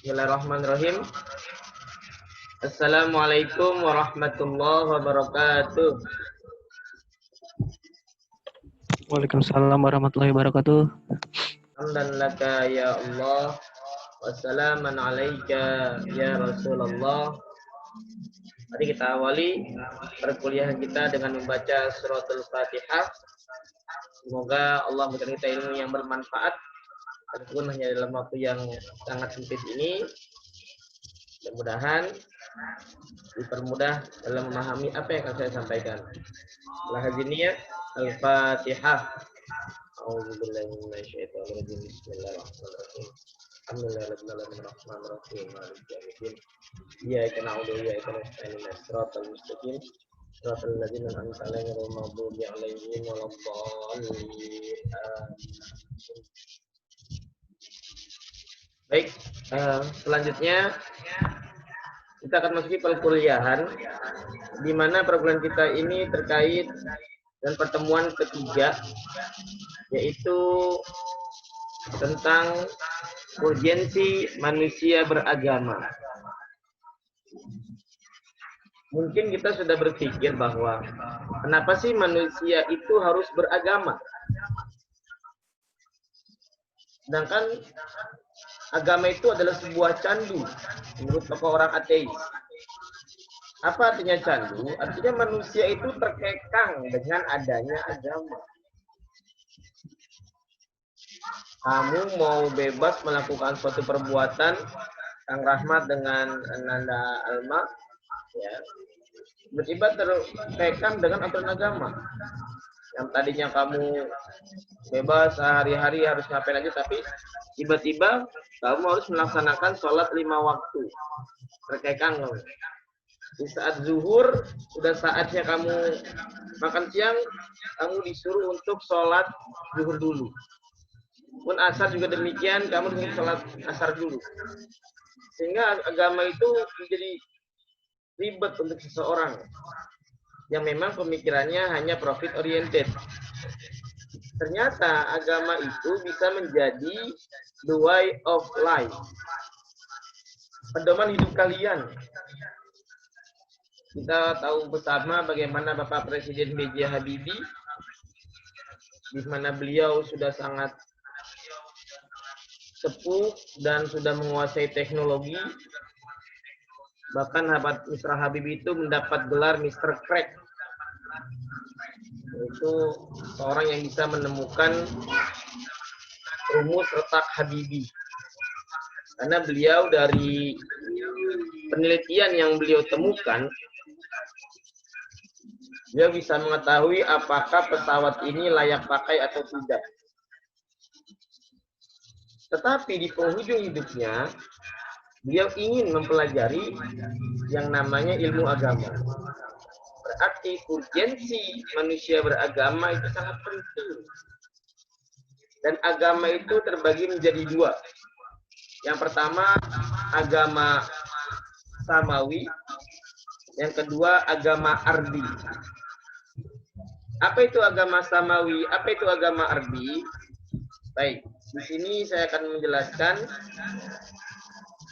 Bismillahirrahmanirrahim. Assalamualaikum warahmatullahi wabarakatuh. Waalaikumsalam warahmatullahi wabarakatuh. Hamdan laka ya Allah. Wassalamun alaika ya Rasulullah. Mari kita awali perkuliahan kita dengan membaca suratul Fatihah. Semoga Allah memberikan kita ilmu yang bermanfaat. Walaupun hanya dalam waktu yang sangat sempit ini, mudah-mudahan dipermudah dalam memahami apa yang akan saya sampaikan. Lahadiniya Al-Fatihah. A'udzubillahi minasyaitonirrajim. Bismillahirrahmanirrahim. Alhamdulillahirrahmanirrahim. Maliki yaumiddin. Iyyaka na'budu wa iyyaka nasta'in. Ihdinas siratal mustaqim. Siratal ladzina an'amta 'alaihim ghairil maghdubi 'alaihim waladdallin. Baik, selanjutnya kita akan masuki perkuliahan, di mana perkuliahan kita ini terkait dan pertemuan ketiga, yaitu tentang urgensi manusia beragama. Mungkin kita sudah berpikir bahwa kenapa sih manusia itu harus beragama? Sedangkan agama itu adalah sebuah candu menurut tokoh orang ateis. Apa artinya candu? Artinya manusia itu terkekang dengan adanya agama. Kamu mau bebas melakukan suatu perbuatan, Kang Rahmat dengan Nanda Alma, ya, tiba-tiba terkekang dengan aturan agama. Yang tadinya kamu bebas sehari-hari harus ngapain aja, tapi tiba-tiba kamu harus melaksanakan sholat 5 waktu. Terkekang kamu. Di saat zuhur, sudah saatnya kamu makan siang, kamu disuruh untuk sholat zuhur dulu. Pun asar juga demikian, kamu disuruh sholat asar dulu. Sehingga agama itu menjadi ribet untuk seseorang yang memang pemikirannya hanya profit oriented. Ternyata agama itu bisa menjadi the way of life, pedoman hidup kalian. Kita tahu bersama bagaimana Bapak Presiden B.J. Habibie, di mana beliau sudah sangat sepuh dan sudah menguasai teknologi. Bahkan Mr. Habibie itu mendapat gelar Mr. Crack. Itu seorang yang bisa menemukan rumus retak Habibie. Karena beliau dari penelitian yang beliau temukan, dia bisa mengetahui apakah pesawat ini layak pakai atau tidak. Tetapi di penghujung hidupnya, beliau ingin mempelajari yang namanya ilmu agama. Berarti urgensi manusia beragama itu sangat penting. Dan agama itu terbagi menjadi dua. Yang pertama, agama samawi. Yang kedua, agama ardi. Apa itu agama samawi? Apa itu agama ardi? Baik, di sini saya akan menjelaskan.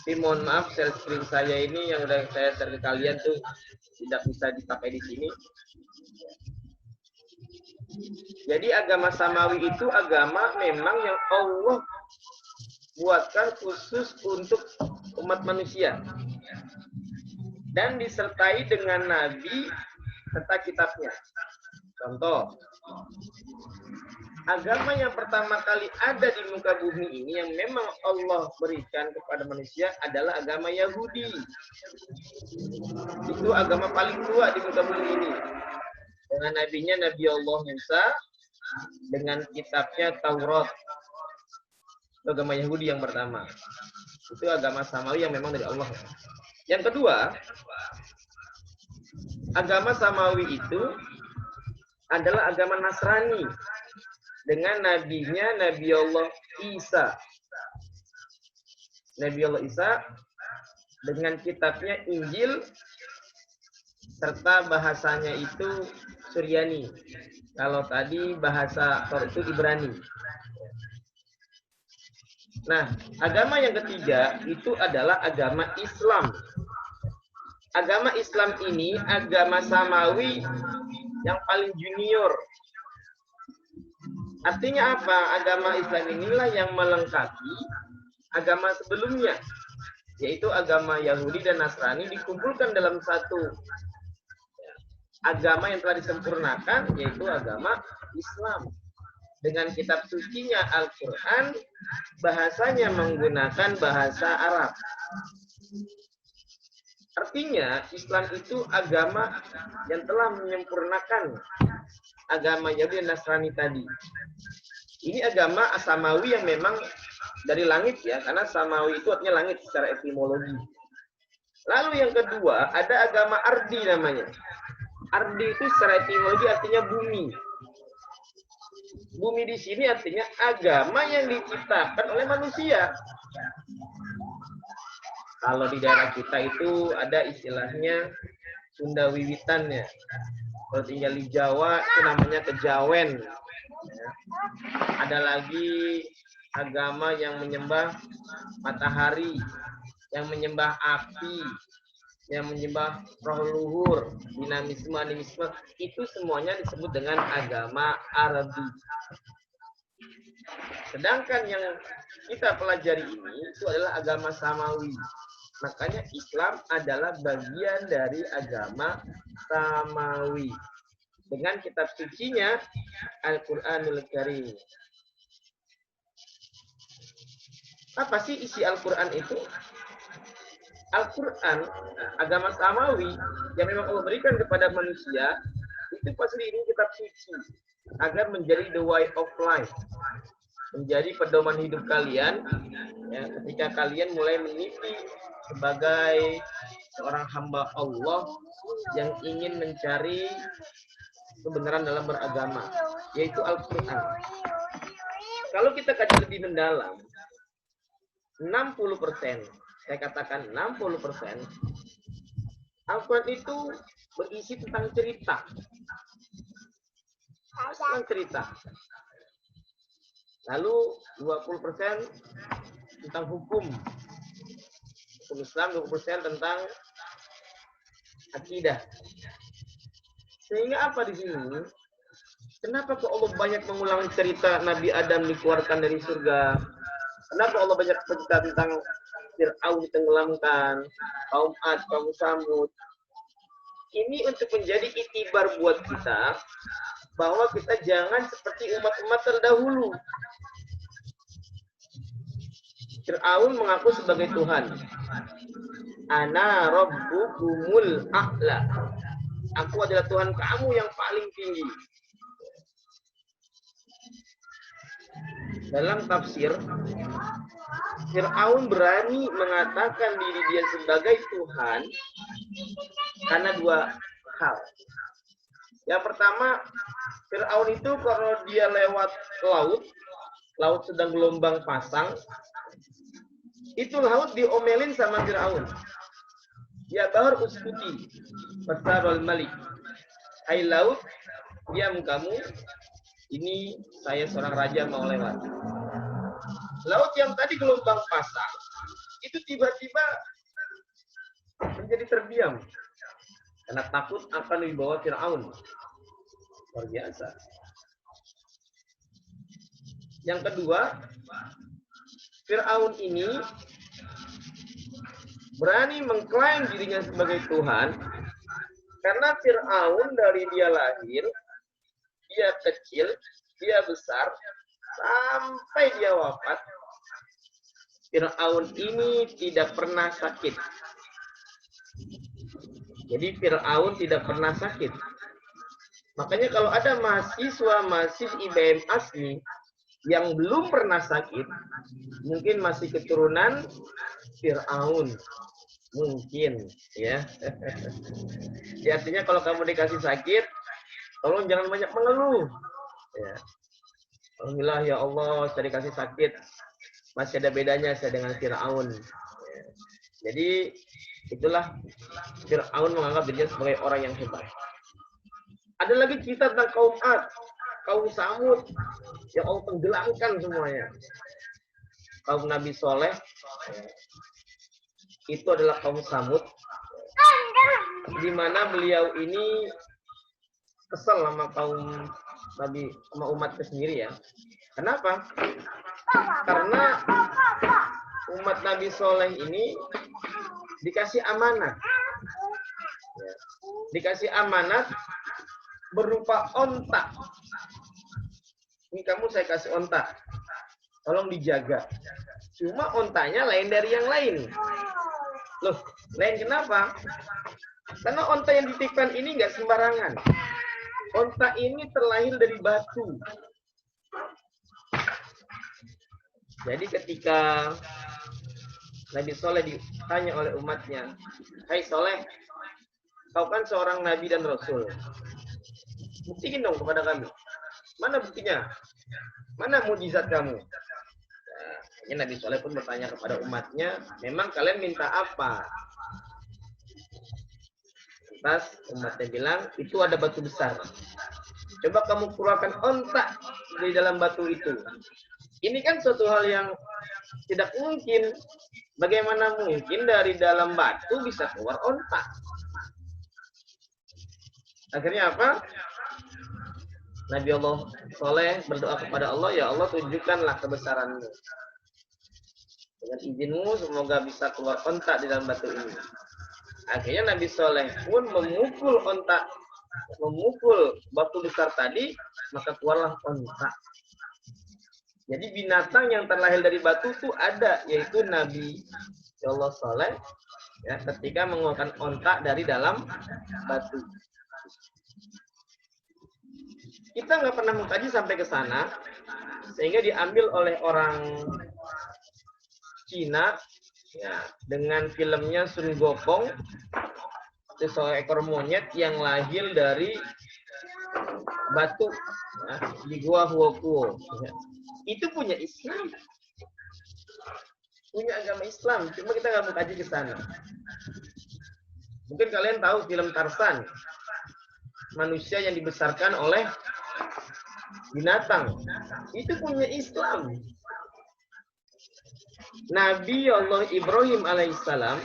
Tapi mohon maaf, share screen saya ini yang udah saya share ke kalian tuh tidak bisa dipakai di sini. Jadi agama samawi itu agama memang yang Allah buatkan khusus untuk umat manusia. Dan disertai dengan nabi serta kitabnya. Contoh, agama yang pertama kali ada di muka bumi ini yang memang Allah berikan kepada manusia adalah agama Yahudi. Itu agama paling tua di muka bumi ini. Dengan nabinya Nabi Allah Musa, dengan kitabnya Taurat. Itu agama Yahudi yang pertama. Itu agama samawi yang memang dari Allah. Yang kedua, agama samawi itu adalah agama Nasrani dengan nabinya Nabi Allah Isa. Nabi Allah Isa dengan kitabnya Injil serta bahasanya itu Suryani. Kalau tadi bahasa Torah itu Ibrani. Nah, agama yang ketiga itu adalah agama Islam. Agama Islam ini agama samawi yang paling junior. Artinya apa? Agama Islam inilah yang melengkapi agama sebelumnya, yaitu agama Yahudi dan Nasrani dikumpulkan dalam satu agama yang telah disempurnakan, yaitu agama Islam. Dengan kitab sucinya Al-Quran, bahasanya menggunakan bahasa Arab. Artinya Islam itu agama yang telah menyempurnakan agama Yahudi dan Nasrani tadi. Ini agama samawi yang memang dari langit ya, karena samawi itu artinya langit secara etimologi. Lalu yang kedua, ada agama ardi namanya. Ardi itu secara etimologi artinya bumi. Bumi di sini artinya agama yang diciptakan oleh manusia. Kalau di daerah kita itu ada istilahnya Sunda Wiwitannya. Kalau tinggal di Jawa itu namanya kejawen. Ada lagi agama yang menyembah matahari, yang menyembah api, yang menyembah roh luhur, dinamisme, animisme, itu semuanya disebut dengan agama Arabi. Sedangkan yang kita pelajari ini itu adalah agama samawi. Makanya Islam adalah bagian dari agama samawi. Dengan kitab sucinya Al-Quranul Karim. Apa sih isi Al-Quran itu? Al-Quran, agama samawi yang memang Allah berikan kepada manusia, itu pasti ini kitab suci agar menjadi the way of life, menjadi pedoman hidup kalian ya, ketika kalian mulai meniti sebagai seorang hamba Allah yang ingin mencari kebenaran dalam beragama, yaitu Al-Quran. Kalau kita kaji lebih mendalam, 60%, saya katakan 60%, Al-Quran itu berisi tentang cerita. Tentang cerita. Lalu 20% tentang hukum. Hukum Islam, 20% tentang akidah. Sehingga apa di sini? Kenapa kok Allah banyak mengulang cerita Nabi Adam dikeluarkan dari surga? Kenapa Allah banyak cerita tentang Fir'aun ditenggelamkan, kaum Ad, kaum Samud? Ini untuk menjadi itibar buat kita, bahwa kita jangan seperti umat-umat terdahulu. Fir'aun mengaku sebagai Tuhan. Ana rabbukumul a'la. Aku adalah Tuhan kamu yang paling tinggi. Dalam tafsir, Fir'aun berani mengatakan diri dia sebagai Tuhan karena dua hal. Yang pertama, Fir'aun itu kalau dia lewat laut sedang gelombang pasang, itu laut diomelin sama Fir'aun. Ya bahar uskuti, basarul malik. Hai laut, diam kamu. Ini saya seorang raja mau lewat. Laut yang tadi gelombang pasang, itu tiba-tiba menjadi terdiam. Karena takut akan dibawa Fir'aun. Luar biasa. Yang kedua, Fir'aun ini berani mengklaim dirinya sebagai Tuhan karena Fir'aun dari dia lahir, dia kecil, dia besar, sampai dia wafat, Fir'aun ini tidak pernah sakit. Jadi Fir'aun tidak pernah sakit. Makanya kalau ada mahasiswa IBM asli yang belum pernah sakit, mungkin masih keturunan Fir'aun. Mungkin, ya. Ya, artinya kalau kamu dikasih sakit, tolong jangan banyak mengeluh. Ya. Alhamdulillah ya Allah, saya dikasih sakit. Masih ada bedanya saya dengan Fir'aun. Ya. Jadi, itulah Fir'aun menganggap dirinya sebagai orang yang hebat. Ada lagi cerita tentang kaum Ad, kaum Samud, yang Allah tenggelamkan semuanya. kaum Nabi Soleh itu adalah kaum Samud, di mana beliau ini kesel sama kaum Nabi, sama umatnya sendiri ya. Kenapa? Karena umat Nabi Soleh ini dikasih amanat, ya. Dikasih amanat berupa onta. Ini kamu saya kasih onta, tolong dijaga. Cuma ontanya lain dari yang lain. Loh, lain kenapa? Karena onta yang dititipkan ini nggak sembarangan. Onta ini terlahir dari batu. Jadi ketika Nabi Soleh ditanya oleh umatnya, "Hai Soleh, kau kan seorang Nabi dan Rasul. Buktikan dong kepada kami. Mana buktinya? Mana mujizat kamu?" Nah, Nabi Soleh pun bertanya kepada umatnya, "Memang kalian minta apa?" Lantas umatnya bilang, "Itu ada batu besar. Coba kamu keluarkan onta di dalam batu itu." Ini kan suatu hal yang tidak mungkin. Bagaimana mungkin dari dalam batu bisa keluar onta? Akhirnya apa? Nabi Allah Soleh berdoa kepada Allah, "Ya Allah, tunjukkanlah kebesaran-Mu. Dengan izin-Mu semoga bisa keluar onta di dalam batu ini." Akhirnya Nabi Soleh pun memukul onta, memukul batu besar tadi, maka keluarlah onta. Jadi binatang yang terlahir dari batu itu ada, yaitu Nabi Allah Soleh, ya, ketika mengeluarkan onta dari dalam batu. Kita nggak pernah mengkaji sampai ke sana, sehingga diambil oleh orang Cina, ya, dengan filmnya Sun Gokong, seekor monyet yang lahir dari batu, ya, di Gua Huokuo. Ya. Itu punya Islam, punya agama Islam, cuma kita nggak mengkaji ke sana. Mungkin kalian tahu film Tarzan, manusia yang dibesarkan oleh binatang, itu punya Islam. Nabi Allah Ibrahim alaihissalam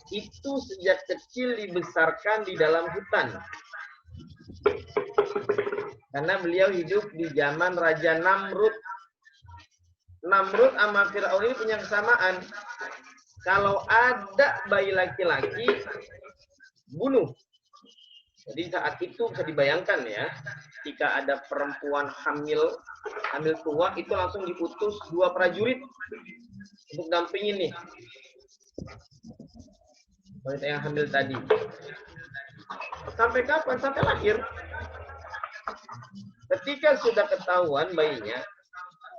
itu sejak kecil dibesarkan di dalam hutan. Karena beliau hidup di zaman Raja Namrud. Namrud sama Fir'aun ini punya kesamaan. Kalau ada bayi laki-laki, bunuh. Jadi saat itu bisa dibayangkan ya, ketika ada perempuan hamil tua, itu langsung diutus 2 prajurit untuk dampingin nih wanita yang hamil tadi. Sampai kapan? Sampai lahir. Ketika sudah ketahuan bayinya,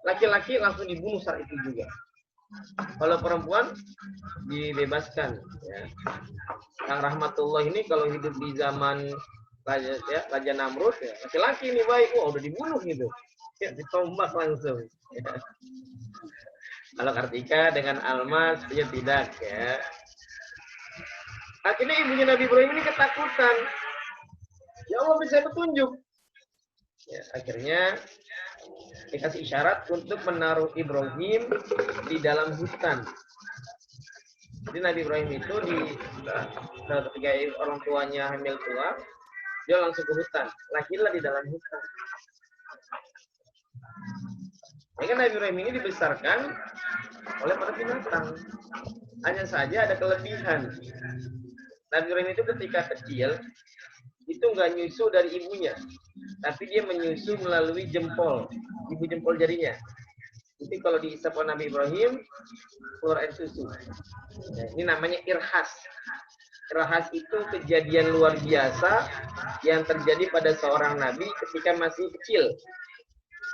laki-laki langsung dibunuh saat itu juga. Kalau perempuan dibebaskan. Ya. Kang Rahmatullah ini kalau hidup di zaman Raja Namrud, ya, laki-laki ini baik, udah dibunuh gitu, ya, ditombak langsung. Ya. Kalau Kartika dengan Almas, ya tidak ya. Akhirnya ibunya Nabi Ibrahim ini ketakutan. Ya Allah, bisa petunjuk. Ya, akhirnya dikasih isyarat untuk menaruh Ibrahim di dalam hutan. Jadi Nabi Ibrahim itu ketika orang tuanya hamil tua, dia langsung ke hutan. Lahirlah di dalam hutan. Maka Nabi Ibrahim ini dibesarkan oleh para binatang. Hanya saja ada kelebihan. Nabi Ibrahim itu ketika kecil, itu nggak nyusu dari ibunya, tapi dia menyusu melalui jempol, ibu jempol jarinya. Jadi kalau diisap oleh Nabi Ibrahim, keluar air susu. Nah, ini namanya irhas. Irhas itu kejadian luar biasa yang terjadi pada seorang Nabi ketika masih kecil.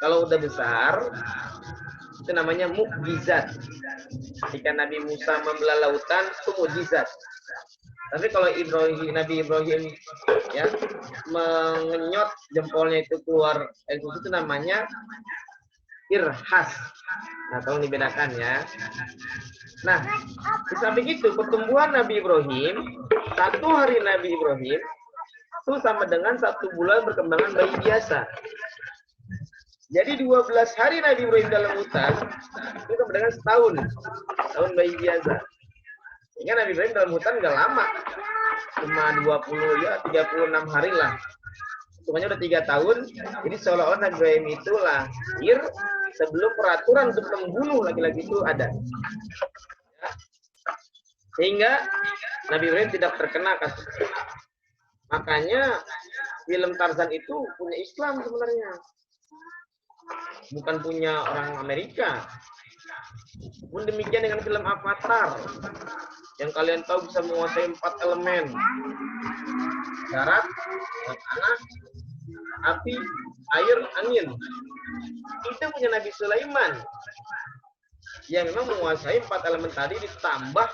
Kalau udah besar, itu namanya mukjizat. Ketika Nabi Musa membelah lautan, itu mukjizat. Tapi kalau Nabi Ibrahim ya mengenyot jempolnya itu keluar air susu, itu namanya irhas. Nah, tolong dibedakan ya. Nah, di samping itu pertumbuhan Nabi Ibrahim, 1 hari Nabi Ibrahim itu sama dengan 1 bulan perkembangan bayi biasa. Jadi 12 hari Nabi Ibrahim dalam hutan itu sama dengan setahun. Tahun bayi biasa. Sehingga Nabi Ibrahim dalam hutan nggak lama. Cuma 36 hari lah. Hitungannya udah 3 tahun. Jadi seolah-olah Nabi Ibrahim itu lahir sebelum peraturan untuk membunuh laki-laki itu ada. Sehingga Nabi Ibrahim tidak terkena kasus. Makanya film Tarzan itu punya Islam sebenarnya. Bukan punya orang Amerika. Pun demikian dengan film Avatar. Yang kalian tahu bisa menguasai 4 elemen. Darat, tanah, api, air, angin. Itu punya Nabi Sulaiman. Yang memang menguasai 4 elemen tadi ditambah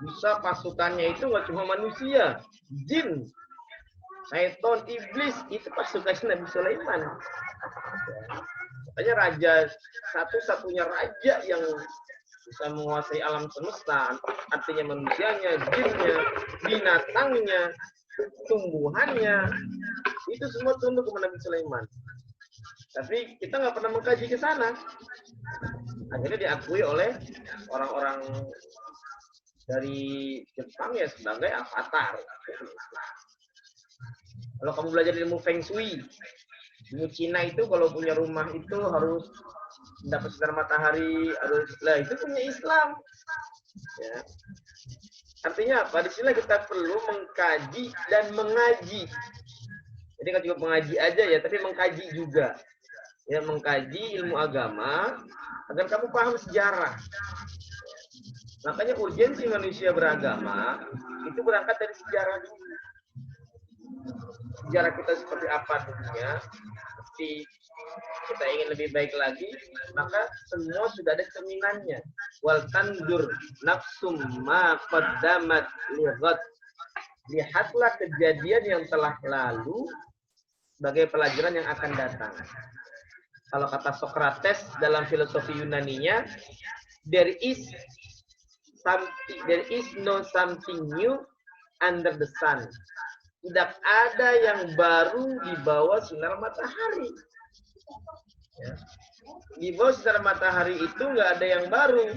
bisa pasukannya itu nggak cuma manusia, jin, syaitan, iblis, itu pasukannya Nabi Sulaiman. Makanya raja, satu-satunya raja yang bisa menguasai alam semesta, artinya manusianya, jinnya, binatangnya, tumbuhannya, itu semua tunduk kepada Nabi Sulaiman. Tapi kita nggak pernah mengkaji ke sana. Akhirnya diakui oleh orang-orang dari Jepang ya sebagai avatar. Kalau kamu belajar ilmu Feng Shui, ilmu Cina itu kalau punya rumah itu harus dapat sinar matahari, itu punya Islam. Ya. Artinya apa? Di sini kita perlu mengkaji dan mengaji. Jadi nggak cukup mengaji aja ya, tapi mengkaji juga. Ya, mengkaji ilmu agama agar kamu paham sejarah. Makanya urgensi manusia beragama itu berangkat dari sejarah dulu. Sejarah kita seperti apa dulunya. Tapi kita ingin lebih baik lagi, maka semua sudah ada cerminannya. Wal tandur nafsum ma qaddamat lighat. Lihatlah kejadian yang telah lalu sebagai pelajaran yang akan datang. Kalau kata Socrates dalam filosofi Yunaninya, there is no something new under the sun. Tidak ada yang baru di bawah sinar matahari. Ya. Di bawah sinar matahari itu nggak ada yang baru.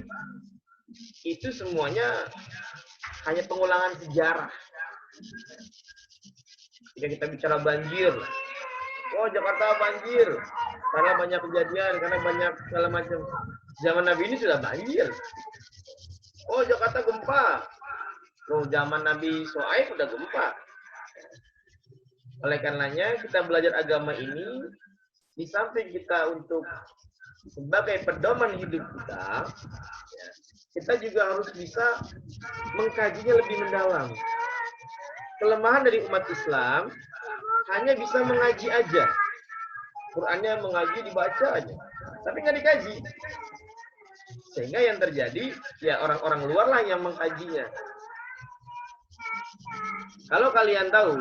Itu semuanya hanya pengulangan sejarah. Jika kita bicara banjir, oh Jakarta banjir karena banyak kejadian, karena banyak segala macam. Zaman Nabi ini sudah banjir. Oh Jakarta gempa. Oh zaman Nabi Shu'aib udah gempa. Oleh karenanya kita belajar agama ini di samping kita untuk sebagai pedoman hidup kita, kita juga harus bisa mengkajinya lebih mendalam. Kelemahan dari umat Islam hanya bisa mengaji aja. Qurannya mengaji dibaca aja, tapi nggak dikaji. Sehingga yang terjadi ya orang-orang luar lah yang mengkajinya. Kalau kalian tahu,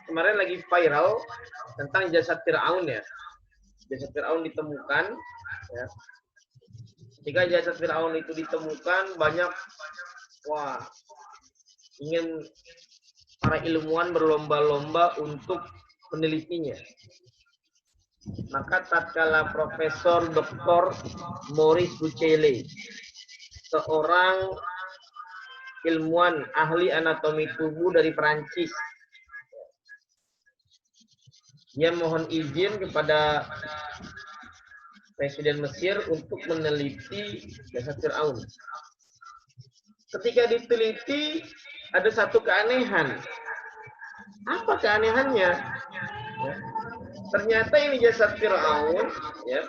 kemarin lagi viral tentang jasad Fir'aun ya. Jasad Fir'aun ditemukan. Ya. Ketika jasad Fir'aun itu ditemukan, banyak ingin para ilmuwan berlomba-lomba untuk menelitinya. Maka tatkala Profesor Dr. Maurice Bucaille, seorang ilmuwan ahli anatomi tubuh dari Perancis, dia mohon izin kepada Presiden Mesir untuk meneliti jasad Fir'aun. Ketika diteliti, ada satu keanehan. Apa keanehannya? Ya. Ternyata ini jasad Fir'aun, ya,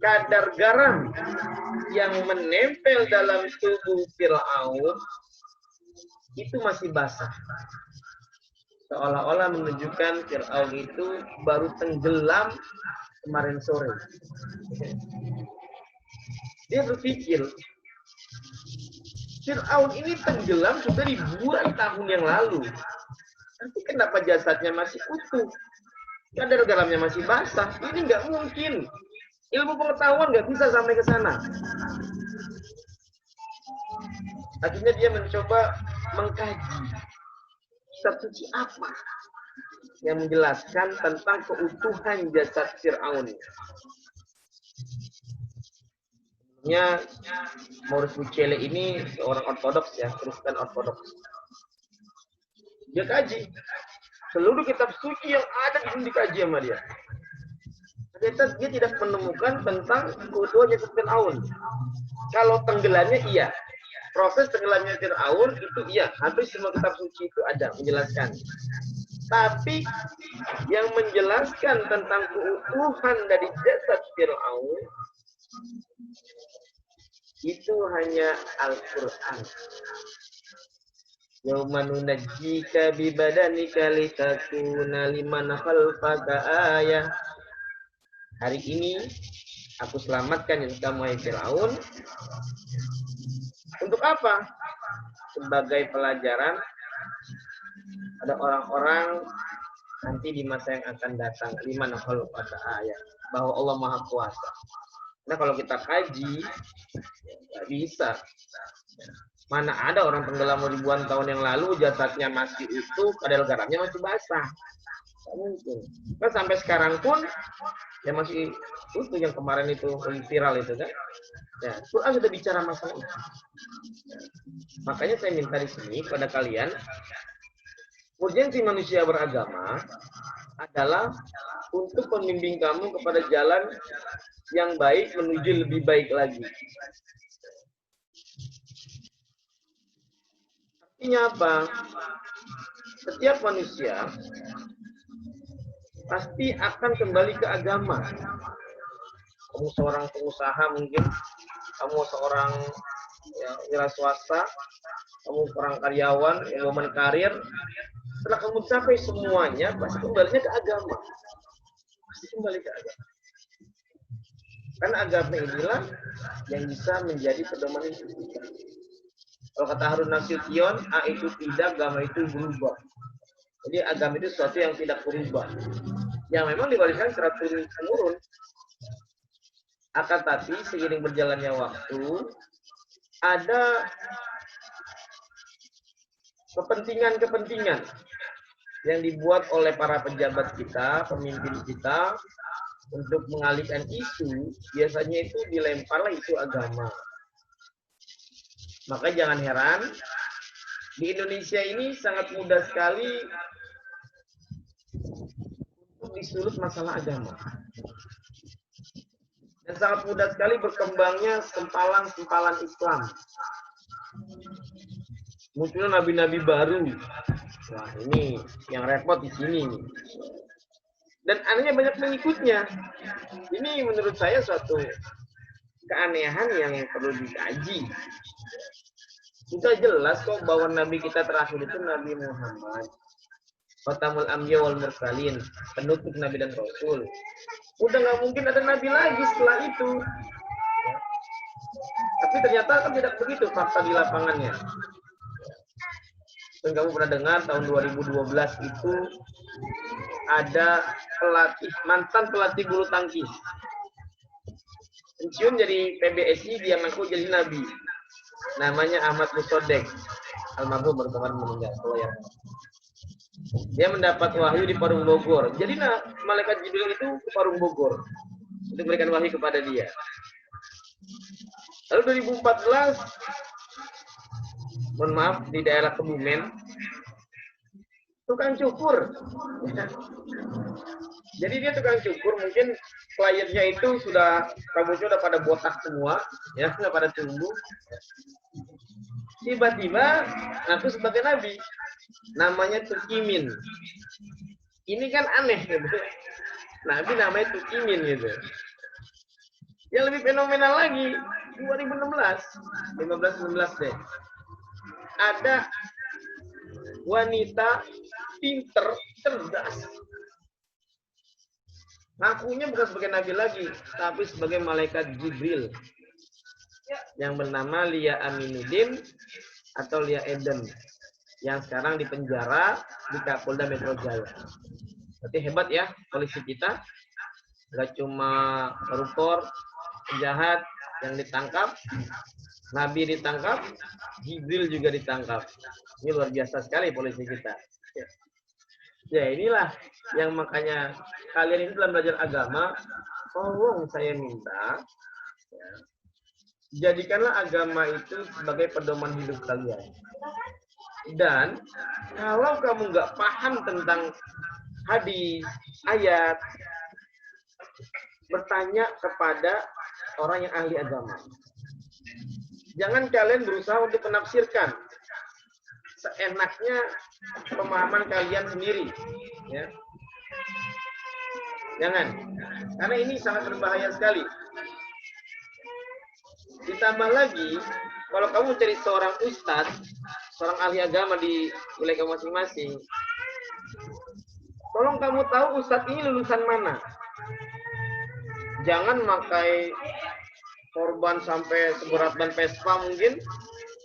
kadar garam yang menempel dalam tubuh Fir'aun itu masih basah. Seolah-olah menunjukkan Fir'aun itu baru tenggelam kemarin sore. Dia berpikir, Fir'aun ini tenggelam sudah ribuan tahun yang lalu. Nanti kenapa jasadnya masih utuh? Kadar garamnya masih basah. Ini nggak mungkin. Ilmu pengetahuan nggak bisa sampai ke sana. Akhirnya dia mencoba mengkaji kitab suci apa yang menjelaskan tentang keutuhan jasad Fir'aun. Sebelumnya Maurice Bucele ini seorang ortodoks ya, Kristen ortodoks. Dia kaji seluruh kitab suci yang ada dikaji sama dia. Ternyata dia tidak menemukan tentang keutuhan jasad Fir'aun. Kalau tenggelamnya iya. Proses tenggelamnya Fir'aun itu iya. Hampir semua kitab suci itu ada menjelaskan. Tapi yang menjelaskan tentang keutuhan dari jasad Fir'aun itu hanya Al-Quran. Yauma nunajjika bi badanika litakuna liman khalfaka ayah. Hari ini aku selamatkan yang kamu hai Fir'aun. Untuk apa? Sebagai pelajaran ada orang-orang nanti di masa yang akan datang liman khalfaka ayah, bahwa Allah Maha Kuasa. Nah, kalau kita kaji nggak bisa. Mana ada orang tenggelam ribuan tahun yang lalu jasadnya masih utuh, padahal garamnya masih basah. Nggak mungkin. Kan sampai sekarang pun ya masih utuh, yang kemarin itu viral itu kan. Ya, Quran sudah bicara masalah itu. Makanya saya minta di sini kepada kalian, urgensi manusia beragama adalah untuk membimbing kamu kepada jalan yang baik menuju lebih baik lagi. Artinya apa? Setiap manusia pasti akan kembali ke agama. Kamu seorang pengusaha mungkin, kamu seorang wira swasta, kamu seorang karyawan, woman karir. Setelah kamu capai semuanya, pasti kembalinya ke agama. Pasti kembali ke agama. Karena agama inilah yang bisa menjadi pedoman hidup kita. Kalau kata Harun Nasution, A itu tidak, agama itu berubah. Jadi agama itu sesuatu yang tidak berubah. Yang memang diwariskan secara turun-temurun. Akan tapi seiring berjalannya waktu, ada kepentingan-kepentingan yang dibuat oleh para pejabat kita, pemimpin kita, untuk mengalihkan isu, biasanya itu dilemparlah isu agama. Maka jangan heran, di Indonesia ini sangat mudah sekali untuk disulut masalah agama. Dan sangat mudah sekali berkembangnya sempalan-sempalan Islam. Munculnya nabi-nabi baru. Wah, ini yang repot di sini. Dan anehnya banyak pengikutnya. Ini menurut saya suatu keanehan yang perlu dikaji. Sudah jelas kok bahwa nabi kita terakhir itu Nabi Muhammad. Khatamul Anbiya wal Mursalin, penutup nabi dan rasul. Udah nggak mungkin ada nabi lagi setelah itu. Tapi ternyata kan tidak begitu fakta di lapangannya. Dan kamu pernah dengar tahun 2012 itu ada mantan pelatih bulu tangkis pensiun jadi PBSI, dia ngaku jadi nabi. Namanya Ahmad Musodek, almarhum baru kemarin meninggal. Dia mendapat wahyu di Parung Bogor. Jadi malaikat Jibril itu ke Parung Bogor untuk memberikan wahyu kepada dia. Lalu 2014, mohon maaf, di daerah Kebumen, tukang cukur. Jadi dia tukang cukur, mungkin kliennya itu rambutnya udah pada botak semua, ya, nggak pada tumbuh. Tiba-tiba ngaku sebagai nabi, namanya Tukimin. Ini kan aneh gitu. Nabi namanya Tukimin gitu. Yang lebih fenomenal lagi, 2016, 15-16 deh. Ada wanita pinter, cerdas. Ngakunya bukan sebagai nabi lagi, tapi sebagai malaikat Jibril yang bernama Lia Aminuddin atau Lia Eden, yang sekarang dipenjara di Kapolda Metro Jaya. Berarti hebat ya polisi kita, nggak cuma koruptor, penjahat yang ditangkap, nabi ditangkap, Jibril juga ditangkap. Ini luar biasa sekali polisi kita. Ya inilah yang makanya kalian ini dalam belajar agama, tolong saya minta, ya, jadikanlah agama itu sebagai pedoman hidup kalian. Dan kalau kamu nggak paham tentang hadis, ayat, bertanya kepada orang yang ahli agama. Jangan kalian berusaha untuk menafsirkan seenaknya pemahaman kalian sendiri, ya. Jangan, karena ini sangat berbahaya sekali. Ditambah lagi, kalau kamu cari seorang ustadz, seorang ahli agama di wilayah kamu masing-masing, tolong kamu tahu ustadz ini lulusan mana. Jangan pakai korban sampai seberat ban Vespa mungkin,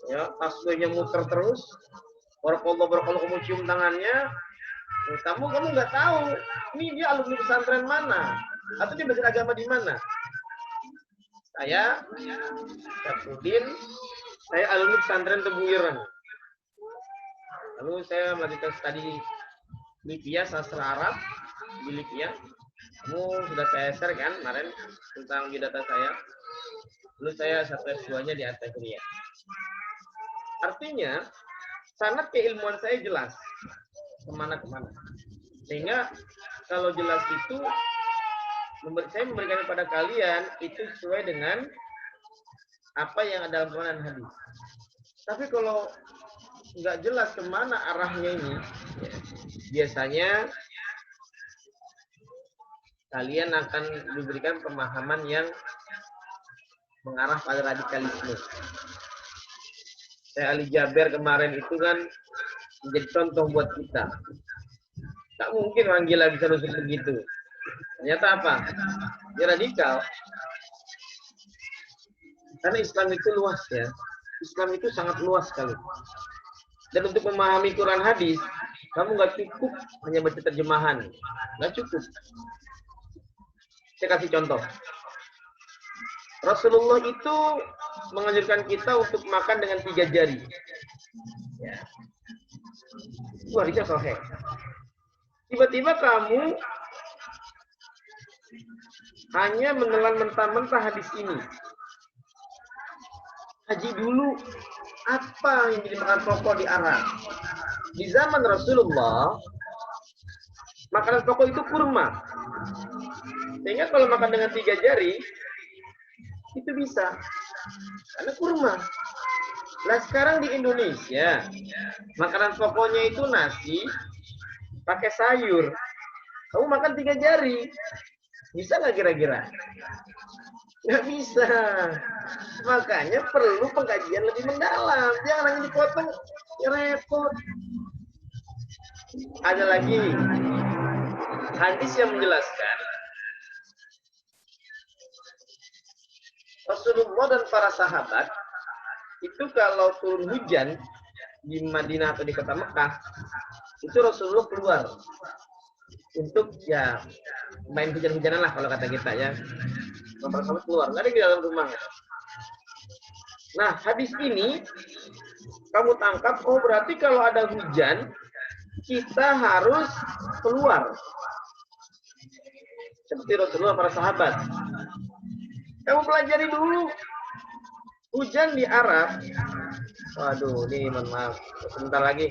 ya, tasbihnya muter terus, berkolo kamu cium tangannya, kamu nggak tahu, ini dia alumni pesantren mana, atau dia belajar agama di mana. Saya Syafruddin, saya alumni pesantren Tebuireng. Lalu saya melanjutkan studi Libya, sastra Arab di Libya. Kamu sudah saya share kan kemarin tentang biodata saya. Lalu saya satu S2-nya di At-Tahriyah. Artinya, sanad keilmuan saya jelas kemana-kemana. Sehingga kalau jelas itu, saya memberikan kepada kalian itu sesuai dengan apa yang ada dalam Quran dan hadis. Tapi kalau nggak jelas kemana arahnya ini, ya, biasanya kalian akan diberikan pemahaman yang mengarah pada radikalisme. Saya Ali Jaber kemarin itu kan menjadi contoh buat kita. Tak mungkin orang gila bisa nusuk begitu. Ternyata apa? Dia radikal. Karena Islam itu luas ya. Islam itu sangat luas sekali. Dan untuk memahami Quran hadis, kamu nggak cukup hanya baca terjemahan. Nggak cukup. Saya kasih contoh. Rasulullah itu menganjurkan kita untuk makan dengan 3 jari. Ya. Itu hadisnya sahih. Tiba-tiba kamu hanya menelan mentah-mentah hadis ini. Haji dulu, apa yang jadi makanan pokok di Arab? Di zaman Rasulullah, makanan pokok itu kurma. Sehingga kalau makan dengan 3 jari, itu bisa. Karena kurma. Nah sekarang di Indonesia, makanan pokoknya itu nasi, pakai sayur. Kamu makan 3 jari. Bisa nggak kira-kira? Nggak bisa. Makanya perlu pengkajian lebih mendalam. Jangan hanya dipotong, ya repot. Ada lagi hadis yang menjelaskan Rasulullah dan para sahabat itu kalau turun hujan di Madinah atau di kota Mekah, itu Rasulullah keluar untuk ya main hujan-hujanan lah kalau kata kita ya. Para keluar, nggak ada di dalam rumah. Nah hadis ini kamu tangkap, oh berarti kalau ada hujan kita harus keluar seperti Rasulullah para sahabat. Kamu pelajari dulu hujan di Arab. Waduh, ini mohon maaf, sebentar lagi.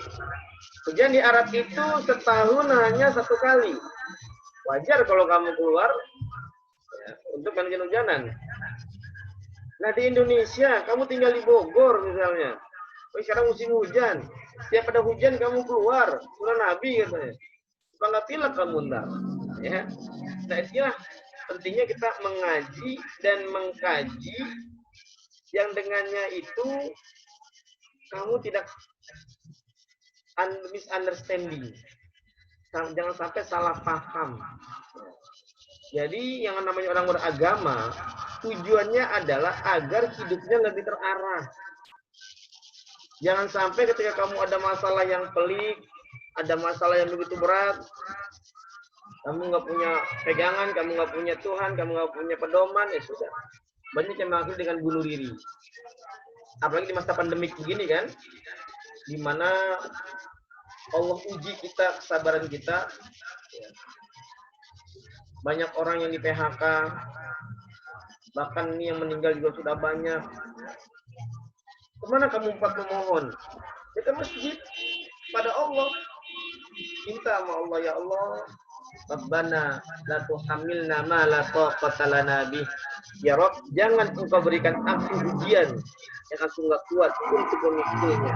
Hujan di Arab itu setahun hanya 1 kali. Wajar kalau kamu keluar ya, untuk hujan-hujanan. Nah di Indonesia, kamu tinggal di Bogor misalnya. Oh, sekarang musim hujan. Setiap ada hujan kamu keluar. Surah Nabi katanya. Supaya pilek kamu ntar. Ya. Nah itulah pentingnya kita mengaji dan mengkaji yang dengannya itu kamu tidak misunderstanding. Jangan sampai salah paham. Jadi yang namanya orang beragama tujuannya adalah agar hidupnya lebih terarah. Jangan sampai ketika kamu ada masalah yang pelik, ada masalah yang begitu berat, kamu nggak punya pegangan, kamu nggak punya Tuhan, kamu nggak punya pedoman, ya sudah. Banyak yang mengakhiri dengan bunuh diri. Apalagi di masa pandemik begini kan, di mana Allah uji kita, kesabaran kita. Ya. Banyak orang yang di PHK, bahkan ini yang meninggal juga sudah banyak. Kemana kamu empat memohon? Ya ke masjid pada Allah. Minta sama Allah, ya Allah, Rabbana la tuhamilna ma la taqata lana bih. Ya Rabb, jangan engkau berikan aku ujian yang aku nggak kuat untuk memikulnya.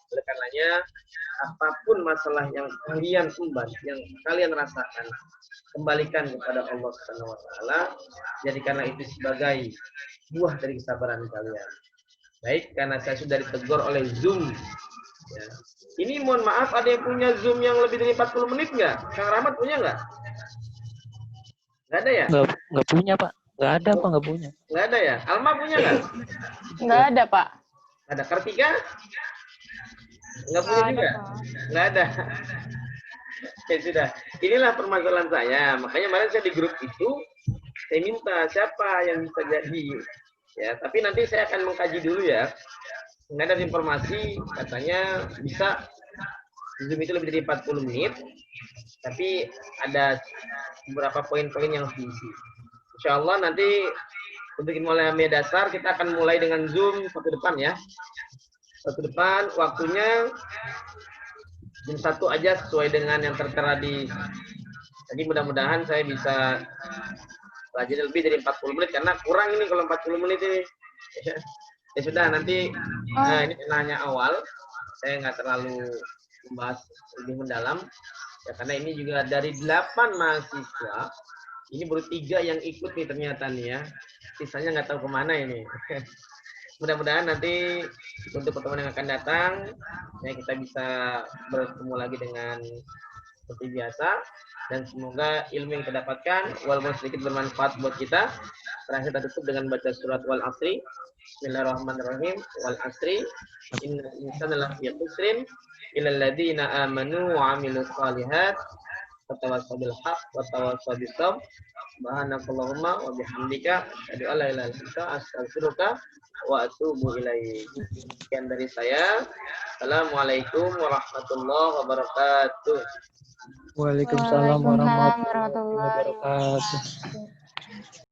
Oleh karenanya, apapun masalah yang kalian emban, yang kalian rasakan, kembalikan kepada Allah Subhanahu wa taala. Jadikanlah itu sebagai buah dari kesabaran kalian. Baik, karena saya sudah ditegur oleh Zoom. Ya. Ini mohon maaf, ada yang punya Zoom yang lebih dari 40 menit nggak? Kang Rahmat punya nggak? Nggak ada ya? Nggak punya, Pak. Nggak ada, Pak. Nggak punya. Nggak ada ya? Alma punya nggak? Nggak ada, Pak. Ada. Kartika? Nggak punya juga? Nggak ada. Ya sudah. Inilah permasalahan saya. Makanya kemarin saya di grup itu, saya minta siapa yang bisa jadi. Ya, tapi nanti saya akan mengkaji dulu ya. Nggak ada informasi, katanya bisa Zoom itu lebih dari 40 menit, tapi ada beberapa poin-poin yang harus diisi. Insya Allah nanti untuk ilmu media dasar kita akan mulai dengan Zoom satu depan ya. Satu depan, waktunya jam 1 aja sesuai dengan yang tertera di. Jadi mudah-mudahan saya bisa belajar lebih dari 40 menit karena kurang ini kalau 40 menit ini. Ya sudah, nanti ini nanya awal, saya nggak terlalu membahas lebih mendalam, ya karena ini juga dari 8 mahasiswa, ini baru 3 yang ikut nih ternyata nih ya, sisanya nggak tahu kemana ini. Mudah-mudahan nanti untuk pertemuan yang akan datang, ya kita bisa bertemu lagi dengan seperti biasa, dan semoga ilmu yang kita dapatkan, walaupun sedikit bermanfaat buat kita. Terakhir kita tutup dengan baca surat Wal Asri. Bismillahirrahmanirrahim. Wal Asri. Innal insana lafi khusrin illal ladzina amanu wa 'amilus shalihat wa tawassaw bil haqq wa tawassaw bis sabr. Subhanakallahumma wa bihamdika asyhadu an la ilaha illa anta astaghfiruka wa atubu ilaik. Sekian dari saya. Assalamualaikum warahmatullahi wabarakatuh. Waalaikumsalam warahmatullahi warahmatullahi wabarakatuh.